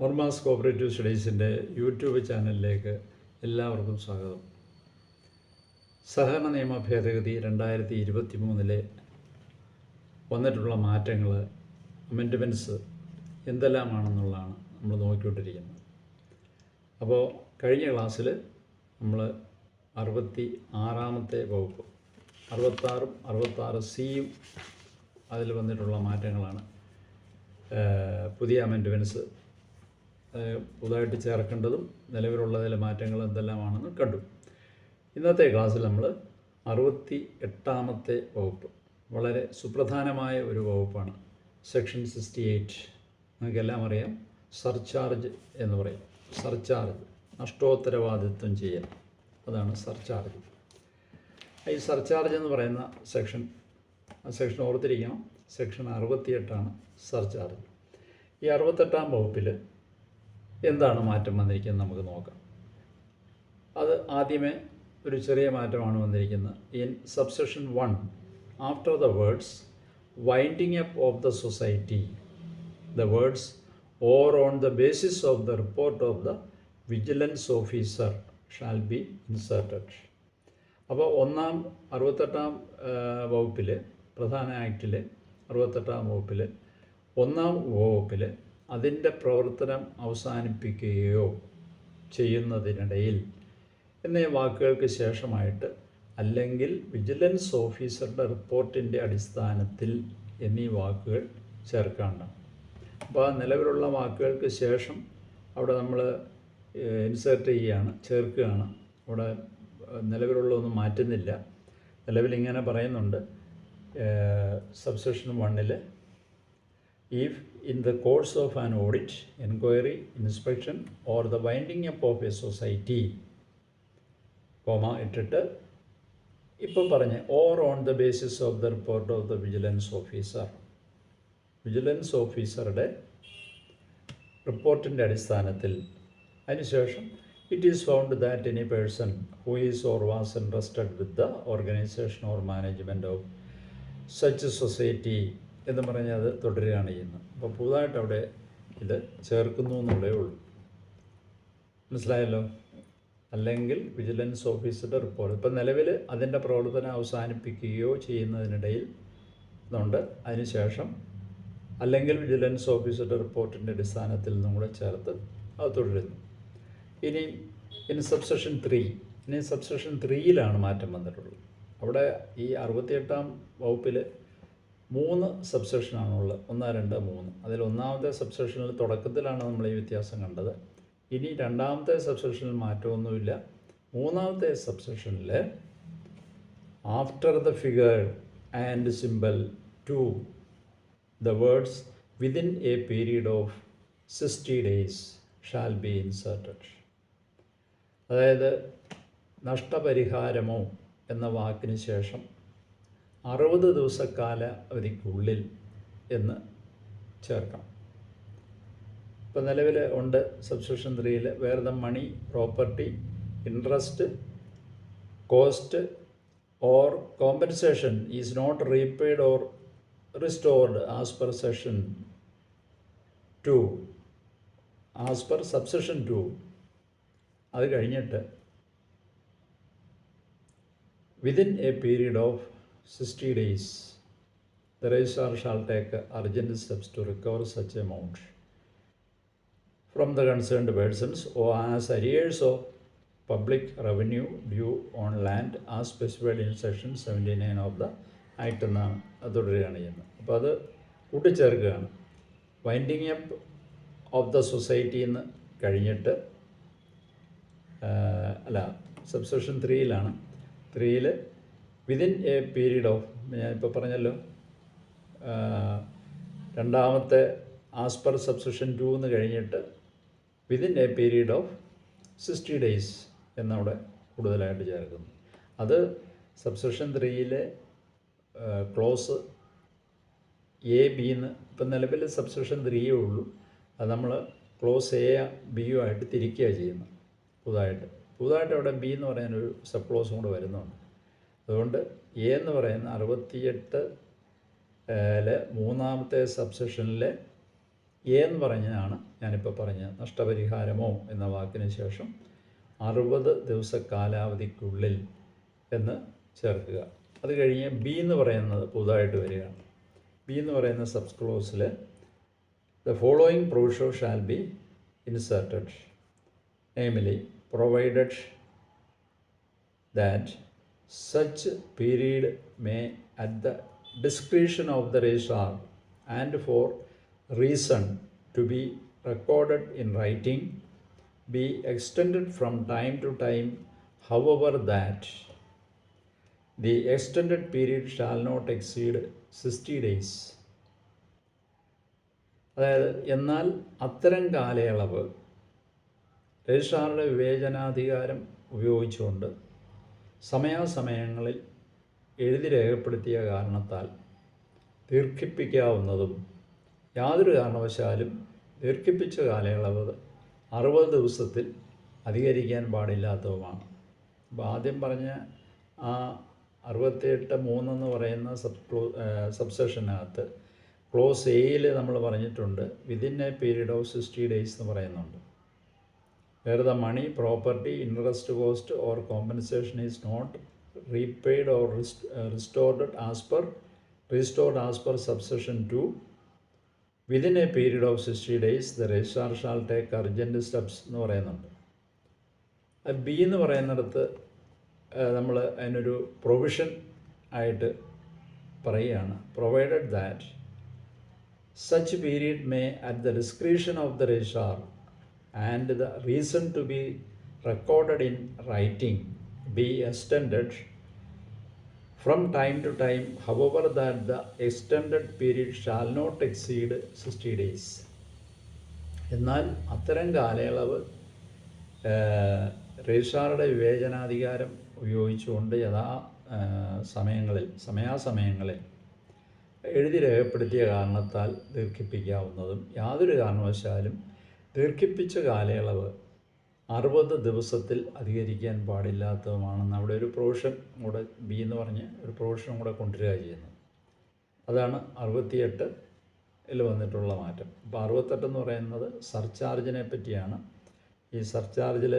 ഓർമാസ് cooperative സ്റ്റഡീസിൻ്റെ YouTube ചാനലിലേക്ക് എല്ലാവർക്കും സ്വാഗതം. സഹകരണ നിയമ ഭേദഗതി 2023 വന്നിട്ടുള്ള മാറ്റങ്ങൾ, അമെൻഡ്മെൻറ്റ്സ് എന്തെല്ലാമാണെന്നുള്ളതാണ് നമ്മൾ നോക്കിക്കൊണ്ടിരിക്കുന്നത്. അപ്പോൾ കഴിഞ്ഞ ക്ലാസ്സിൽ നമ്മൾ 66-ാമത്തെ വകുപ്പ് 66-ഉം 66C-യും അതിൽ വന്നിട്ടുള്ള മാറ്റങ്ങളാണ്. പുതിയ അമെൻഡ്മെൻറ്റ്സ് പുതുതായിട്ട് ചേർക്കേണ്ടതും നിലവിലുള്ളതിലെ മാറ്റങ്ങൾ എന്തെല്ലാമാണെന്ന് കണ്ടു. ഇന്നത്തെ ക്ലാസ്സിൽ നമ്മൾ 68-ാമത്തെ വകുപ്പ്, വളരെ സുപ്രധാനമായ ഒരു വകുപ്പാണ്. സെക്ഷൻ 68 നമുക്കെല്ലാം അറിയാം. സർചാർജ് എന്ന് പറയും. സർചാർജ്, നഷ്ടോത്തരവാദിത്വം ചെയ്യൽ, അതാണ് സർചാർജ്. ഈ സർചാർജ് എന്ന് പറയുന്ന സെക്ഷൻ ഓർത്തിരിക്കണം. Section 68 surcharge. ഈ 68-ാം വകുപ്പിൽ എന്താണ് മാറ്റം വന്നിരിക്കുന്നത് നമുക്ക് നോക്കാം. അത് ആദ്യമേ ഒരു ചെറിയ മാറ്റമാണ് വന്നിരിക്കുന്നത്. In subsection 1, after the words winding up of the society, the words or on the basis of the report of the vigilance officer shall be inserted. അപ്പോൾ 68-ാം വകുപ്പിൽ, പ്രധാന ആക്ടിൽ 68-ാം വകുപ്പിൽ 1-ാം വകുപ്പിൽ അതിൻ്റെ പ്രവർത്തനം അവസാനിപ്പിക്കുകയോ ചെയ്യുന്നതിനിടയിൽ എന്നീ വാക്കുകൾക്ക് ശേഷമായിട്ട് അല്ലെങ്കിൽ വിജിലൻസ് ഓഫീസറുടെ റിപ്പോർട്ടിൻ്റെ അടിസ്ഥാനത്തിൽ എന്നീ വാക്കുകൾ ചേർക്കാണ്ടാണ്. അപ്പോൾ ആ നിലവിലുള്ള വാക്കുകൾക്ക് ശേഷം അവിടെ നമ്മൾ ഇൻസേർട്ട് ചെയ്യുകയാണ്, ചേർക്കുകയാണ്. അവിടെ നിലവിലുള്ളതൊന്നും മാറ്റുന്നില്ല. നിലവിലിങ്ങനെ പറയുന്നുണ്ട് subsection 1-ൽ, if in the course of an audit, inquiry, inspection or the winding up of a society, ഇട്ടിട്ട് ഇപ്പം പറഞ്ഞ് or on the basis of the report of the vigilance officer, vigilance ഓഫീസറുടെ റിപ്പോർട്ടിൻ്റെ അടിസ്ഥാനത്തിൽ, അതിനുശേഷം it is found that any person who is or was interested with the organisation or management of such society എന്ന് പറഞ്ഞാൽ അത് തുടരുകയാണ് ചെയ്യുന്നത്. അപ്പോൾ പുതുതായിട്ട് അവിടെ ഇത് ചേർക്കുന്നു എന്നുള്ളേ ഉള്ളൂ. മനസ്സിലായല്ലോ? അല്ലെങ്കിൽ വിജിലൻസ് ഓഫീസറുടെ റിപ്പോർട്ട്. ഇപ്പം നിലവിൽ അതിൻ്റെ പ്രവർത്തനം അവസാനിപ്പിക്കുകയോ ചെയ്യുന്നതിനിടയിൽ എന്നുണ്ട്. അതിനുശേഷം അല്ലെങ്കിൽ വിജിലൻസ് ഓഫീസറുടെ റിപ്പോർട്ടിൻ്റെ അടിസ്ഥാനത്തിൽ നിന്നും കൂടെ ചേർത്ത് അത് തുടരുന്നു. ഇനി സബ്സെക്ഷൻ 3, സബ്സെക്ഷൻ 3-ലാണ് മാറ്റം വന്നിട്ടുള്ളത്. അവിടെ ഈ 68-ാം വകുപ്പിൽ 3 സബ്സെക്ഷനാണുള്ളത്. 1, 2, 3. അതിൽ 1-ാമത്തെ സബ്സെക്ഷനിൽ തുടക്കത്തിലാണ് നമ്മൾ ഈ വ്യത്യാസം കണ്ടത്. ഇനി 2-ാമത്തെ സബ്സെക്ഷനിൽ മാറ്റമൊന്നുമില്ല. 3-ാമത്തെ സബ്സെക്ഷനിൽ after the figure and symbol 2, the words within a period of 60 days shall be inserted. അതായത് നഷ്ടപരിഹാരമോ എന്ന വാക്കിന് ശേഷം 60 ദിവസക്കാലാവധിക്കുള്ളിൽ എന്ന് ചേർക്കണം. ഇപ്പോൾ നിലവിൽ ഉണ്ട് സബ്സെക്ഷൻ 3-ൽ, where the money, property, interest, cost or compensation is not repaid or restored as per section 2, as per subsection 2. അത് കഴിഞ്ഞിട്ട് within a period of 60 days, the registrar shall take urgent steps to recover such amount from the concerned persons or as arrears of public revenue due on land as specified in section 79 of the Act എന്നാണ് അത് തുടരുകയാണ് ചെയ്യുന്നത്. അപ്പോൾ അത് കൂട്ടിച്ചേർക്കുകയാണ്. Winding up of the society എന്ന് കഴിഞ്ഞിട്ട്, അല്ല, സബ്സെക്ഷൻ 3-ലാണ്. 3-ൽ വിതിൻ എ പീരീഡ് ഓഫ്, ഞാനിപ്പോൾ പറഞ്ഞല്ലോ, 2-ാമത്തെ ആസ് പെർ സബ്സെക്ഷൻ 2 എന്ന് കഴിഞ്ഞിട്ട് within a period of 60 days എന്നവിടെ കൂടുതലായിട്ട് ചേർക്കുന്നു. അത് സബ്സെക്ഷൻ 3-ലെ ക്ലോസ് എ ബി എന്ന്, ഇപ്പം നിലവിൽ സബ്സെക്ഷൻ 3-യേ ഉള്ളൂ. അത് നമ്മൾ ക്ലോസ് എ ബിയും ആയിട്ട് തിരിക്കുകയാണ് ചെയ്യുന്നത്. പുതുതായിട്ട് അവിടെ ബി എന്ന് പറയാനൊരു സബ് ക്ലോസും കൂടെ വരുന്നുണ്ട്. അതുകൊണ്ട് എ എന്ന് പറയുന്ന 68-ലെ 3-ാമത്തെ സബ്സെക്ഷനിലെ എ എന്ന് പറഞ്ഞതാണ് ഞാനിപ്പോൾ പറഞ്ഞത്. നഷ്ടപരിഹാരമോ എന്ന വാക്കിന് ശേഷം 60 ദിവസ കാലാവധിക്കുള്ളിൽ എന്ന് ചേർക്കുക. അത് കഴിഞ്ഞ് ബി എന്ന് പറയുന്നത് പുതുതായിട്ട് വരികയാണ്. ബി എന്ന് പറയുന്ന സബ് ക്ലോസിൽ the following provision shall be inserted, namely provided that such period may at the discretion of the registrar and for reason to be recorded in writing be extended from time to time, however that the extended period shall not exceed 60 days. അതായത് എന്നാൽ അത്തരം കാലയളവ് രജിസ്ട്രാറുടെ വിവേചനാധികാരം ഉപയോഗിച്ചുകൊണ്ട് സമയാസമയങ്ങളിൽ എഴുതി രേഖപ്പെടുത്തിയ കാരണത്താൽ ദീർഘിപ്പിക്കാവുന്നതും യാതൊരു കാരണവശാലും ദീർഘിപ്പിച്ച കാലയളവ് 60 ദിവസത്തിൽ അധികരിക്കാൻ പാടില്ലാത്തതുമാണ്. അപ്പോൾ ആദ്യം പറഞ്ഞ ആ 68(3) എന്ന് പറയുന്ന സബ്സെഷനകത്ത് ക്ലോസ് എയിൽ നമ്മൾ പറഞ്ഞിട്ടുണ്ട് within a period of 60 days എന്ന് പറയുന്നുണ്ട്. where the money, property, interest cost or compensation is not repaid or restored as per subsection 2 within a period of 60 days, the registrar shall take urgent steps എന്ന് പറയുന്നുണ്ട്. B എന്ന് പറയുന്നിടത്ത് നമ്മൾ അതിനൊരു provision ആയിട്ട് പറയുകയാണ്, provided that such period may at the discretion of the registrar and the reason to be recorded in writing be extended from time to time, however that the extended period shall not exceed 60 days. എന്നാൽ അത്തരം കാലയളവ് രജിസ്ട്രാറുടെ വിവേചനാധികാരം ഉപയോഗിച്ചുകൊണ്ട് സമയാസമയങ്ങളിൽ എഴുതി രേഖപ്പെടുത്തിയ കാരണത്താൽ ദീർഘിപ്പിക്കാവുന്നതും യാതൊരു കാരണവശാലും ദീർഘിപ്പിച്ച കാലയളവ് 60 ദിവസത്തിൽ അധികരിക്കാൻ പാടില്ലാത്തതുമാണെന്ന് അവിടെ ഒരു പ്രൊവിഷൻ കൂടെ ബി എന്ന് പറഞ്ഞ് ഒരു പ്രൊവിഷനും കൂടെ കൊണ്ടുവരിക ചെയ്യുന്നത്. അതാണ് 68-ൽ വന്നിട്ടുള്ള മാറ്റം. അപ്പോൾ 68 എന്ന് പറയുന്നത് സർചാർജിനെ പറ്റിയാണ്. ഈ സർചാർജിൽ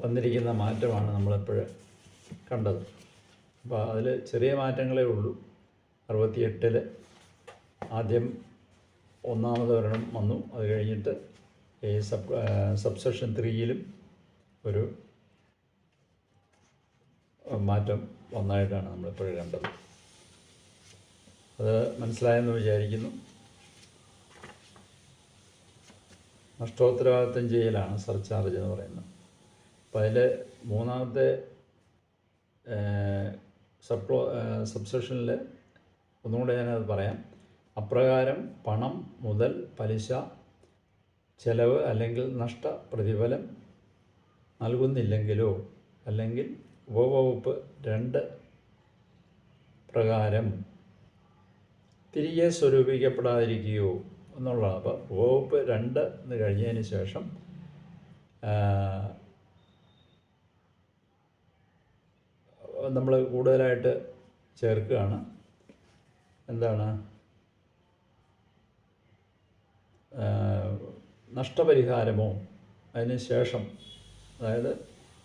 വന്നിരിക്കുന്ന മാറ്റമാണ് നമ്മളെപ്പോഴും കണ്ടത്. അപ്പോൾ അതിൽ ചെറിയ മാറ്റങ്ങളേ ഉള്ളൂ. 68-ൽ ആദ്യം ഒന്നാമത് ഒരെണ്ണം വന്നു. അത് കഴിഞ്ഞിട്ട് ഈ സബ്സെക്ഷൻ 3-ലും ഒരു മാറ്റം വന്നതായിട്ടാണ് നമ്മളിപ്പോഴും കണ്ടത്. അത് മനസ്സിലായെന്ന് വിചാരിക്കുന്നു. നഷ്ടോത്തരവാദിത്തം ചെയ്യലാണ് സർചാർജ് എന്ന് പറയുന്നത്. അപ്പോൾ അതിൽ മൂന്നാമത്തെ സബ്സെക്ഷനിൽ ഒന്നുകൂടെ ഞാനത് പറയാം. അപ്രകാരം പണം, മുതൽ, പലിശ, ചെലവ് അല്ലെങ്കിൽ നഷ്ടപ്രതിഫലം നൽകുന്നില്ലെങ്കിലോ അല്ലെങ്കിൽ ഉപവകുപ്പ് 2 പ്രകാരം തിരികെ സ്വരൂപിക്കപ്പെടാതിരിക്കുകയോ എന്നുള്ളതാണ്. അപ്പോൾ ഉപവകുപ്പ് 2 എന്ന് കഴിഞ്ഞതിന് ശേഷം നമ്മൾ കൂടുതലായിട്ട് ചേർക്കുകയാണ്. എന്താണ്? നഷ്ടപരിഹാരമോ അതിന് ശേഷം, അതായത്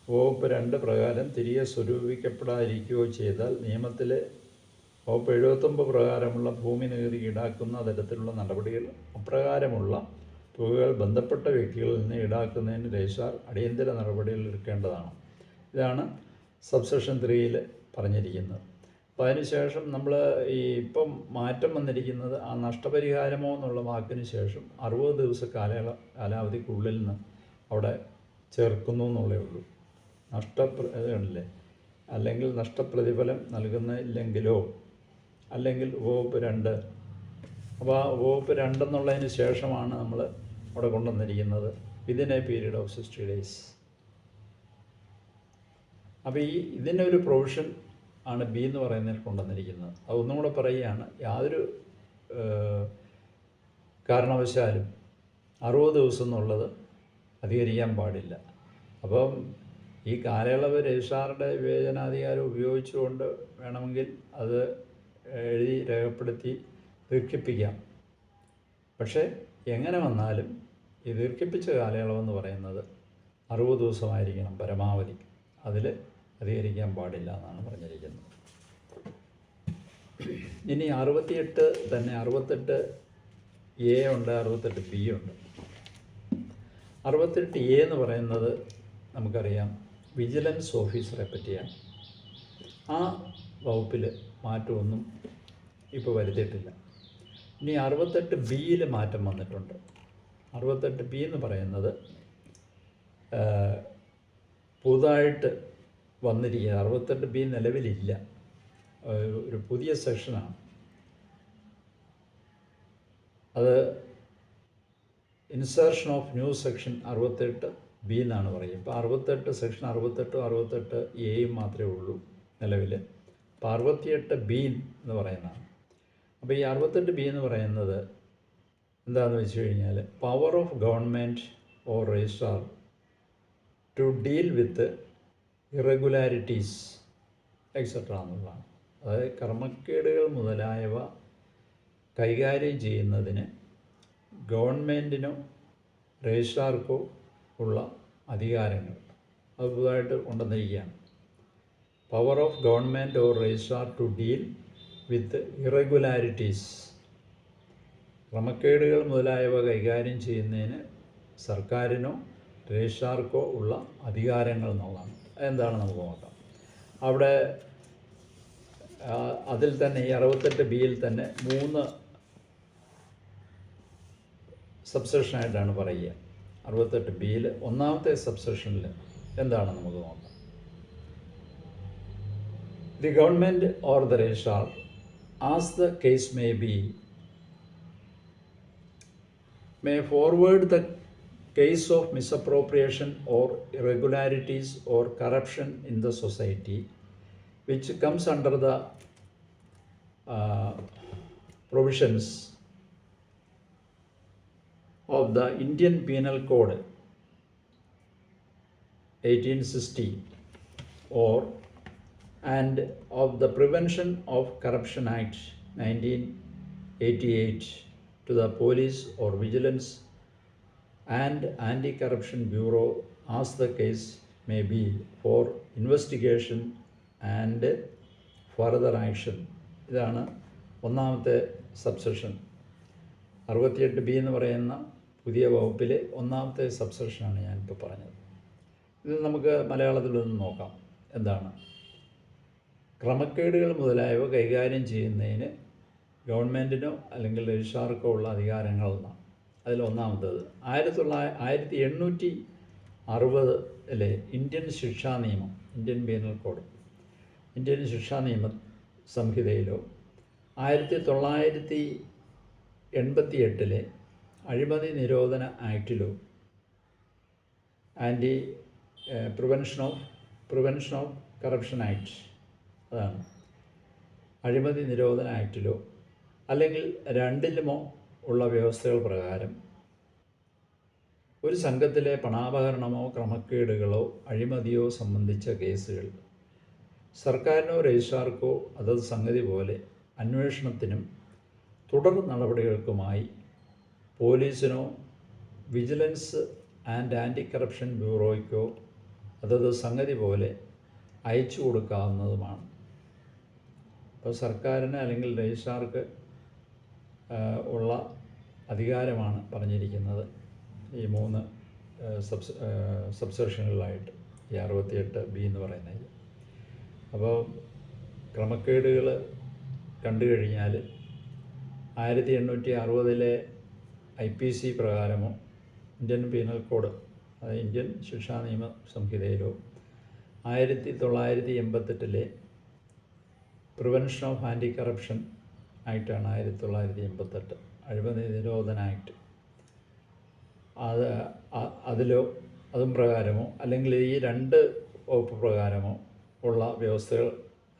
വകുപ്പ് 2 പ്രകാരം തിരികെ സ്വരൂപിക്കപ്പെടാതിരിക്കുകയോ ചെയ്താൽ നിയമത്തിലെ വകുപ്പ് 79 പ്രകാരമുള്ള ഭൂമി നികുതി ഈടാക്കുന്ന തരത്തിലുള്ള നടപടികൾ അപ്രകാരമുള്ള തുകകൾ ബന്ധപ്പെട്ട വ്യക്തികളിൽ നിന്ന് ഈടാക്കുന്നതിന് രജിസ്ട്രാർ അടിയന്തര നടപടികൾ എടുക്കേണ്ടതാണ്. ഇതാണ് സബ്സെക്ഷൻ 3-ൽ പറഞ്ഞിരിക്കുന്നത്. അപ്പോൾ അതിനുശേഷം നമ്മൾ ഈ ഇപ്പം മാറ്റം വന്നിരിക്കുന്നത് ആ നഷ്ടപരിഹാരമോ എന്നുള്ള വാക്കിന് ശേഷം 60 ദിവസ കാലാവധിക്കുള്ളിൽ നിന്ന് അവിടെ ചേർക്കുന്നു എന്നുള്ളേ ഉള്ളൂ. ഇതല്ലേ, അല്ലെങ്കിൽ നഷ്ടപ്രതിഫലം നൽകുന്നില്ലെങ്കിലോ അല്ലെങ്കിൽ വകുപ്പ് 2. അപ്പോൾ ആ വകുപ്പ് 2 എന്നുള്ളതിന് ശേഷമാണ് നമ്മൾ അവിടെ കൊണ്ടുവന്നിരിക്കുന്നത് within a period of 60 days. അപ്പോൾ ഇതിനൊരു പ്രൊവിഷൻ ആണ് ബി എന്ന് പറയുന്നതിൽ കൊണ്ടുവന്നിരിക്കുന്നത്. അതൊന്നും കൂടെ പറയുകയാണ്, യാതൊരു കാരണവശാലും 60 ദിവസം എന്നുള്ളത് അധികരിക്കാൻ പാടില്ല. അപ്പം ഈ കാലയളവ് രജിസ്ട്രാറുടെ വിവേചനാധികാരം ഉപയോഗിച്ചുകൊണ്ട് വേണമെങ്കിൽ അത് എഴുതി രേഖപ്പെടുത്തി ദീർഘിപ്പിക്കാം. പക്ഷേ എങ്ങനെ വന്നാലും ഈ ദീർഘിപ്പിച്ച കാലയളവെന്ന് പറയുന്നത് 60 ദിവസമായിരിക്കണം പരമാവധി. അതിൽ അധികരിക്കാൻ പാടില്ല എന്നാണ് പറഞ്ഞിരിക്കുന്നത്. ഇനി 68 തന്നെ 68 എ ഉണ്ട്, 68 ബി ഉണ്ട്. 68 എ എന്ന് പറയുന്നത് നമുക്കറിയാം വിജിലൻസ് ഓഫീസറെ പറ്റിയാണ്. ആ വകുപ്പിൽ മാറ്റമൊന്നും ഇപ്പോൾ വരുത്തിയിട്ടില്ല. ഇനി 68 ബിയിൽ മാറ്റം വന്നിട്ടുണ്ട്. 68 ബി എന്ന് പറയുന്നത് പുതുതായിട്ട് വന്നിരിക്കുക. 68 ബി നിലവിലില്ല, ഒരു പുതിയ സെക്ഷനാണ്. അത് insertion of new section 68 B എന്നാണ് പറയുക. ഇപ്പോൾ 68 സെക്ഷൻ 68 68 എയും മാത്രമേ ഉള്ളൂ നിലവിൽ. അപ്പോൾ 68 ബി എന്ന് പറയുന്നതാണ്. അപ്പോൾ ഈ 68 ബി എന്ന് പറയുന്നത് എന്താണെന്ന് വെച്ച് കഴിഞ്ഞാൽ power of government or registrar to deal with irregularities et cetera എന്നുള്ളതാണ്. അതായത് ക്രമക്കേടുകൾ മുതലായവ കൈകാര്യം ചെയ്യുന്നതിന് ഗവൺമെൻറ്റിനോ രജിസ്ട്രാർക്കോ ഉള്ള അധികാരങ്ങൾ അത് പുതുതായിട്ട് കൊണ്ടുവന്നിരിക്കുകയാണ്. Power of government or registrar to deal with irregularities, ക്രമക്കേടുകൾ മുതലായവ കൈകാര്യം ചെയ്യുന്നതിന് സർക്കാരിനോ രജിസ്ട്രാർക്കോ ഉള്ള അധികാരങ്ങൾ എന്നുള്ളതാണ്. അതെന്താണ് നമുക്ക് നോക്കാം. അവിടെ അതിൽ തന്നെ ഈ 68 ബിയിൽ തന്നെ 3 സബ്സെക്ഷനായിട്ടാണ് പറയുക. 68 ബിയിൽ ഒന്നാമത്തെ സബ്സെക്ഷനിൽ എന്താണ് നമുക്ക് നോക്കാം. The government or the registrar as the case may be may forward the case of misappropriation or irregularities or corruption in the society which comes under the provisions of the Indian Penal Code 1860 or and of the Prevention of Corruption Act 1988 to the Police or Vigilance and Anti-Corruption Bureau as the case may be for investigation and further action. ഇതാണ് ഒന്നാമത്തെ subsection. 68 B എന്ന് പറയുന്ന പുതിയ വകുപ്പിലെ ഒന്നാമത്തെ സബ്സെക്ഷനാണ് ഞാനിപ്പോൾ പറഞ്ഞത്. ഇത് നമുക്ക് മലയാളത്തിലൊന്ന് നോക്കാം. എന്താണ് ക്രമക്കേടുകൾ മുതലായവ കൈകാര്യം ചെയ്യുന്നതിന് ഗവൺമെൻറ്റിനോ അല്ലെങ്കിൽ രജിസ്ട്രാർക്കോ ഉള്ള അധികാരങ്ങൾ എന്നാണ്. അതിലൊന്നാമത്തേത് 1860 ഇന്ത്യൻ ശിക്ഷാ നിയമം, ഇന്ത്യൻ പീനൽ കോഡ്, ഇന്ത്യൻ ശിക്ഷാ നിയമ സംഹിതയിലോ 1988 അഴിമതി നിരോധന ആക്ടിലോ പ്രിവെൻഷൻ ഓഫ് കറപ്ഷൻ ആക്ട്, അതാണ് അഴിമതി നിരോധന ആക്ടിലോ അല്ലെങ്കിൽ രണ്ടിലുമോ ഉള്ള വ്യവസ്ഥകൾ പ്രകാരം ഒരു സംഘത്തിലെ പണാപഹരണമോ ക്രമക്കേടുകളോ അഴിമതിയോ സംബന്ധിച്ച കേസുകൾ സർക്കാരിനോ രജിസ്ട്രാർക്കോ അതത് സംഗതി പോലെ അന്വേഷണത്തിനും തുടർ നടപടികൾക്കുമായി പോലീസിനോ വിജിലൻസ് ആൻഡ് ആൻറ്റി കറപ്ഷൻ ബ്യൂറോയ്ക്കോ അതത് സംഗതി പോലെ അയച്ചു കൊടുക്കാവുന്നതുമാണ്. അപ്പോൾ സർക്കാരിന് അല്ലെങ്കിൽ രജിസ്ട്രാർക്ക് ഉള്ള അധികാരമാണ് പറഞ്ഞിരിക്കുന്നത് ഈ 3 സബ്സെക്ഷനുകളായിട്ട് ഈ 68 ബി എന്ന് പറയുന്നത്. അപ്പോൾ ക്രമക്കേടുകൾ കണ്ടു കഴിഞ്ഞാൽ 1860 IPC പ്രകാരമോ ഇന്ത്യൻ പീനൽ കോഡ്, അതായത് ഇന്ത്യൻ ശിക്ഷാ നിയമ സംഹിതയിലോ 1988 പ്രിവെൻഷൻ ഓഫ് ആൻറ്റി കറപ്ഷൻ ആക്റ്റാണ് 1988 അഴിമതി നിരോധന ആക്ട്. അതിലോ അതും പ്രകാരമോ അല്ലെങ്കിൽ ഈ 2 വകുപ്പ് പ്രകാരമോ ഉള്ള വ്യവസ്ഥകൾ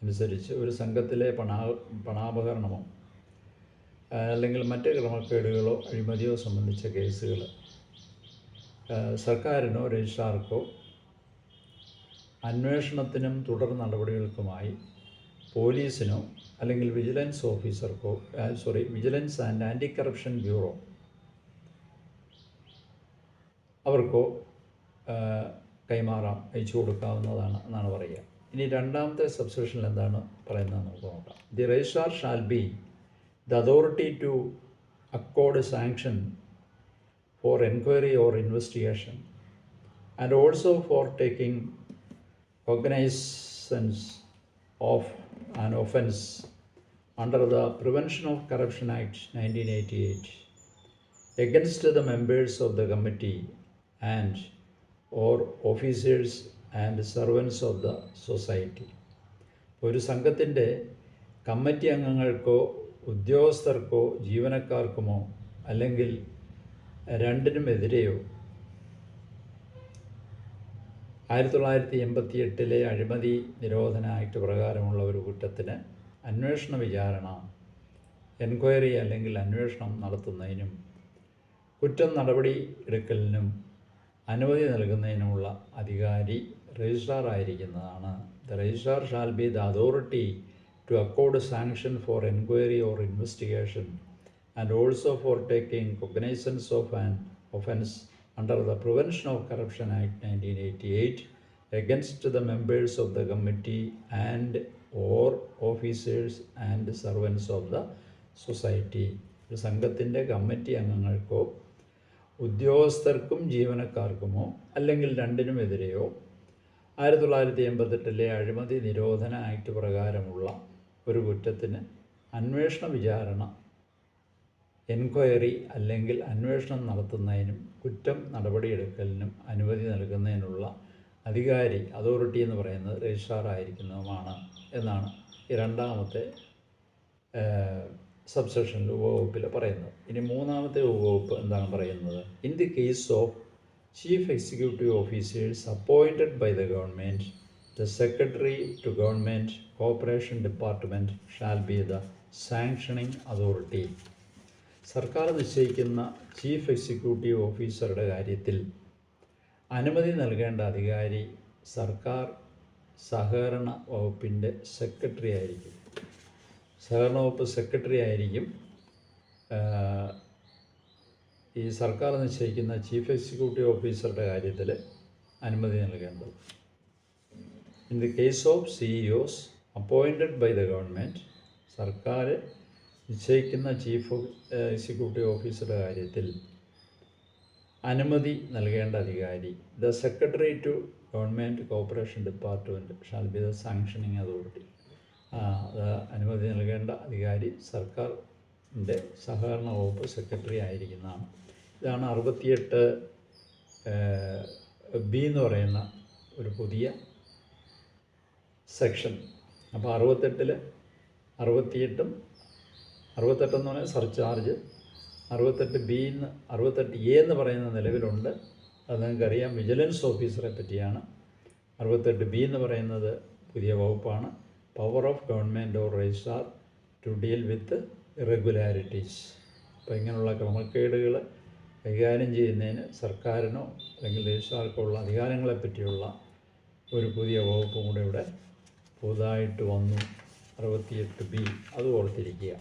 അനുസരിച്ച് ഒരു സംഘത്തിലെ പണാപഹരണമോ അല്ലെങ്കിൽ മറ്റ് ക്രമക്കേടുകളോ അഴിമതിയോ സംബന്ധിച്ച കേസുകൾ സർക്കാരിനോ രജിസ്ട്രാർക്കോ അന്വേഷണത്തിനും തുടർ നടപടികൾക്കുമായി പോലീസിനോ അല്ലെങ്കിൽ vigilance and anti corruption bureau അവർക്കോ കൈമാറാം, അയച്ചു കൊടുക്കാവുന്നതാണ് എന്നാണ് പറയുക. ഇനി രണ്ടാമത്തെ സബ്സെക്ഷനിൽ എന്താണ് പറയുന്നത് നമുക്ക് നോക്കാം. The registrar shall be the authority to accord sanction for enquiry or investigation and also for taking cognizance of an offence under the Prevention of Corruption Act 1988 against the members of the committee and or officers and servants of the society. ഒരു സംഘത്തിൻ്റെ committee അംഗങ്ങൾക്കോ ഉദ്യോഗസ്ഥർക്കോ ജീവനക്കാർക്കുമോ അല്ലെങ്കിൽ രണ്ടിനുമെതിരെയോ 1988 അഴിമതി നിരോധന act പ്രകാരമുള്ള ഒരു കുറ്റത്തിന് അന്വേഷണ വിചാരണ, എൻക്വയറി അല്ലെങ്കിൽ അന്വേഷണം നടത്തുന്നതിനും കുറ്റം നടപടി എടുക്കലിനും അനുമതി നൽകുന്നതിനുമുള്ള അധികാരി രജിസ്ട്രാർ ആയിരിക്കുന്നതാണ്. The registrar shall be the authority to accord sanction for enquiry or investigation and also for taking cognizance of an offence under the Prevention of Corruption Act 1988 against the members of the committee and or officers and servants of the society. ഒരു സംഘത്തിൻ്റെ committee അംഗങ്ങൾക്കോ ഉദ്യോഗസ്ഥർക്കും ജീവനക്കാർക്കുമോ അല്ലെങ്കിൽ രണ്ടിനുമെതിരെയോ 1988 അഴിമതി നിരോധന act പ്രകാരമുള്ള ഒരു കുറ്റത്തിന് അന്വേഷണ വിചാരണ, എൻക്വയറി അല്ലെങ്കിൽ അന്വേഷണം നടത്തുന്നതിനും കുറ്റം നടപടിയെടുക്കലിനും അനുമതി നൽകുന്നതിനുള്ള അധികാരി, അതോറിറ്റി എന്ന് പറയുന്നത് രജിസ്ട്രാർ ആയിരിക്കുന്നതുമാണ് എന്നാണ് ഈ രണ്ടാമത്തെ സബ്സെക്ഷനിൽ ഉപവകുപ്പിൽ പറയുന്നത്. ഇനി മൂന്നാമത്തെ ഉപവകുപ്പ് എന്താണ് പറയുന്നത്? In the case of chief executive officers appointed by the government, the secretary to government corporation department shall be the sanctioning authority. സർക്കാർ നിശ്ചയിക്കുന്ന ചീഫ് എക്സിക്യൂട്ടീവ് ഓഫീസറുടെ കാര്യത്തിൽ അനുമതി നൽകേണ്ട അധികാരി സർക്കാർ സഹകരണ വകുപ്പിൻ്റെ സെക്രട്ടറി ആയിരിക്കും. സഹകരണ വകുപ്പ് സെക്രട്ടറി ആയിരിക്കും ഈ സർക്കാർ നിശ്ചയിക്കുന്ന ചീഫ് എക്സിക്യൂട്ടീവ് ഓഫീസറുടെ കാര്യത്തിൽ അനുമതി നൽകേണ്ടത്. In the case of CEOs appointed by the government, സർക്കാർ നിശ്ചയിക്കുന്ന ചീഫ് എക്സിക്യൂട്ടീവ് ഓഫീസറുടെ കാര്യത്തിൽ അനുമതി നൽകേണ്ട അധികാരി the secretary to government corporation department shall be the sanctioning authority. അനുമതി നൽകേണ്ട അധികാരി സർക്കാരിൻ്റെ സഹകരണ വകുപ്പ് സെക്രട്ടറി ആയിരിക്കുന്നതാണ്. ഇതാണ് 68B എന്ന് പറയുന്ന ഒരു പുതിയ സെക്ഷൻ. അപ്പോൾ 68 എന്ന് പറഞ്ഞാൽ സർചാർജ്, 68B 68A എന്ന് പറയുന്ന നിലവിലുണ്ട്. അത് നിങ്ങൾക്കറിയാം, വിജിലൻസ് ഓഫീസറെ പറ്റിയാണ്. 68B എന്ന് പറയുന്നത് പുതിയ വകുപ്പാണ്. Power of government or registrar to deal with irregularities. അപ്പോൾ ഇങ്ങനെയുള്ള ക്രമക്കേടുകൾ കൈകാര്യം ചെയ്യുന്നതിന് സർക്കാരിനോ അല്ലെങ്കിൽ രജിസ്ട്രാർക്കോ ഉള്ള അധികാരങ്ങളെ പറ്റിയുള്ള ഒരു പുതിയ വകുപ്പും കൂടെ ഇവിടെ പുതുതായിട്ട് വന്നു, 68B. അത് ഓർത്തിരിക്കുക.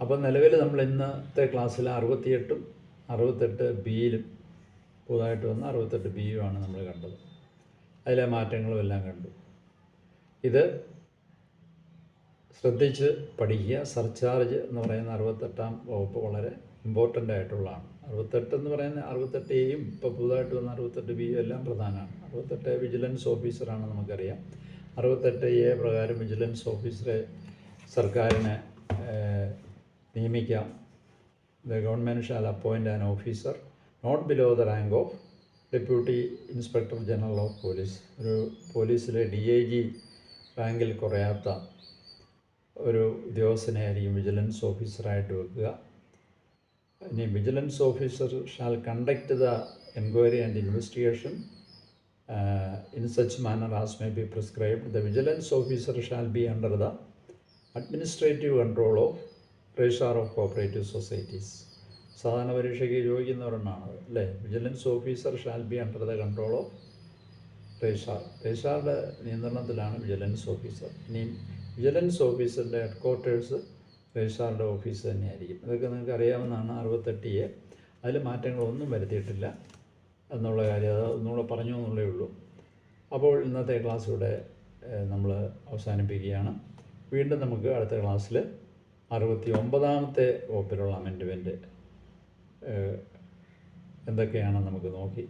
അപ്പം നിലവിൽ നമ്മൾ ഇന്നത്തെ ക്ലാസ്സിൽ 68ഉം 68Bയിലും പുതുതായിട്ട് വന്ന 68Bയുമാണ് നമ്മൾ കണ്ടത്. അതിലെ മാറ്റങ്ങളും എല്ലാം കണ്ടു. ഇത് ശ്രദ്ധിച്ച് പഠിക്കുക. സർചാർജ് എന്ന് പറയുന്ന 68ാം വകുപ്പ് വളരെ ഇമ്പോർട്ടൻ്റ് ആയിട്ടുള്ളതാണ്. 68 എന്ന് പറയുന്ന 68Aയും ഇപ്പോൾ പുതുതായിട്ട് വന്ന 68Bയും എല്ലാം പ്രധാനമാണ്. 68 വിജിലൻസ് ഓഫീസറാണ്, നമുക്കറിയാം. 68A പ്രകാരം വിജിലൻസ് ഓഫീസറെ സർക്കാരിനെ നിയമിക്കാം. The government shall appoint an officer not below the rank of deputy inspector general of police. ഒരു പോലീസിലെ DIG റാങ്കിൽ കുറയാത്ത ഒരു ഉദ്യോഗസ്ഥനെ ആയിരിക്കും വിജിലൻസ് ഓഫീസറായിട്ട് വെക്കുക. ഇനി vigilance officer shall conduct the enquiry and investigation in such manner as may be prescribed. The vigilance officer shall be under the administrative control of registrar of cooperative societies. സാധാരണ പരീക്ഷയ്ക്ക് ചോദിക്കുന്നവരെണ്ണാണ് അല്ലേ. Vigilance officer shall be under the control of registrar. രജിസ്ട്രാറുടെ നിയന്ത്രണത്തിലാണ് vigilance officer. ഇനി vigilance ഓഫീസറിൻ്റെ headquarters രജിസ്ട്രാറുടെ office തന്നെയായിരിക്കും. ഇതൊക്കെ നിങ്ങൾക്ക് അറിയാവുന്നതാണ്. 68A അതിൽ മാറ്റങ്ങളൊന്നും വരുത്തിയിട്ടില്ല എന്നുള്ള കാര്യം അത് ഒന്നുകൂടെ പറഞ്ഞു എന്നുള്ളേ ഉള്ളൂ. അപ്പോൾ ഇന്നത്തെ ക്ലാസ് ഇവിടെ നമ്മൾ അവസാനിപ്പിക്കുകയാണ്. വീണ്ടും നമുക്ക് അടുത്ത ക്ലാസ്സിൽ 69ാമത്തെ വകുപ്പിലുള്ള അമെൻഡ്മെൻറ്റ് എന്തൊക്കെയാണെന്ന് നമുക്ക് നോക്കി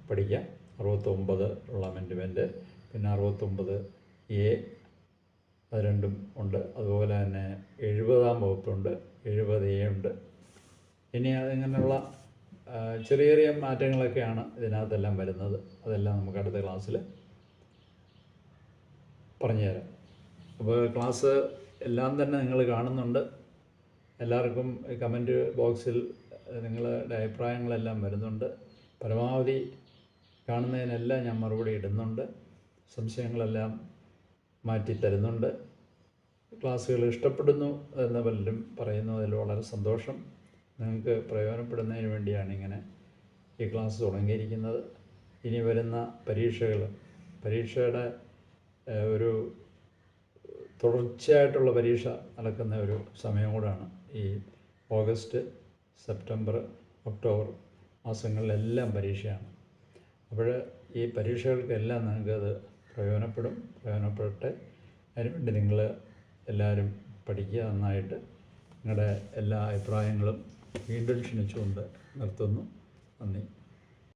പഠിക്കാം. 69 ഉള്ള അമെൻഡ്മെൻറ്റ്, പിന്നെ 69A അത് രണ്ടും ഉണ്ട്. അതുപോലെ തന്നെ 70ാം വകുപ്പുണ്ട്, 70A ഉണ്ട്. ഇനി അതിങ്ങനെയുള്ള ചെറിയ ചെറിയ മാറ്റങ്ങളൊക്കെയാണ് ഇതിനകത്തെല്ലാം വരുന്നത്. അതെല്ലാം നമുക്ക് അടുത്ത ക്ലാസ്സിൽ പറഞ്ഞുതരാം. അപ്പോൾ ക്ലാസ് എല്ലാം തന്നെ നിങ്ങൾ കാണുന്നുണ്ട്. എല്ലാവർക്കും കമൻറ്റ് ബോക്സിൽ നിങ്ങളുടെ അഭിപ്രായങ്ങളെല്ലാം വരുന്നുണ്ട്. പരമാവധി കാണുന്നതിനെല്ലാം ഞാൻ മറുപടി ഇടുന്നുണ്ട്. സംശയങ്ങളെല്ലാം മാറ്റി തരുന്നുണ്ട്. ക്ലാസ്സുകൾ ഇഷ്ടപ്പെടുന്നു എന്ന് പലരും പറയുന്നതിൽ വളരെ സന്തോഷം. നിങ്ങൾക്ക് പ്രയോജനപ്പെടുന്നതിന് വേണ്ടിയാണ് ഇങ്ങനെ ഈ ക്ലാസ് തുടങ്ങിയിരിക്കുന്നത്. ഇനി വരുന്ന പരീക്ഷയുടെ ഒരു തുടർച്ചയായിട്ടുള്ള പരീക്ഷ നടക്കുന്ന ഒരു സമയം കൂടാണ് ഈ ഓഗസ്റ്റ്, സെപ്റ്റംബർ, ഒക്ടോബർ മാസങ്ങളിലെല്ലാം പരീക്ഷയാണ്. അപ്പോൾ ഈ പരീക്ഷകൾക്കെല്ലാം നിങ്ങൾക്കത് പ്രയോജനപ്പെടട്ടെ. അതിനുവേണ്ടി നിങ്ങൾ എല്ലാവരും പഠിക്കുക നന്നായിട്ട്. നിങ്ങളുടെ എല്ലാ അഭിപ്രായങ്ങളും വീണ്ടും ക്ഷണിച്ചുകൊണ്ട് നിർത്തുന്നു. നന്ദി.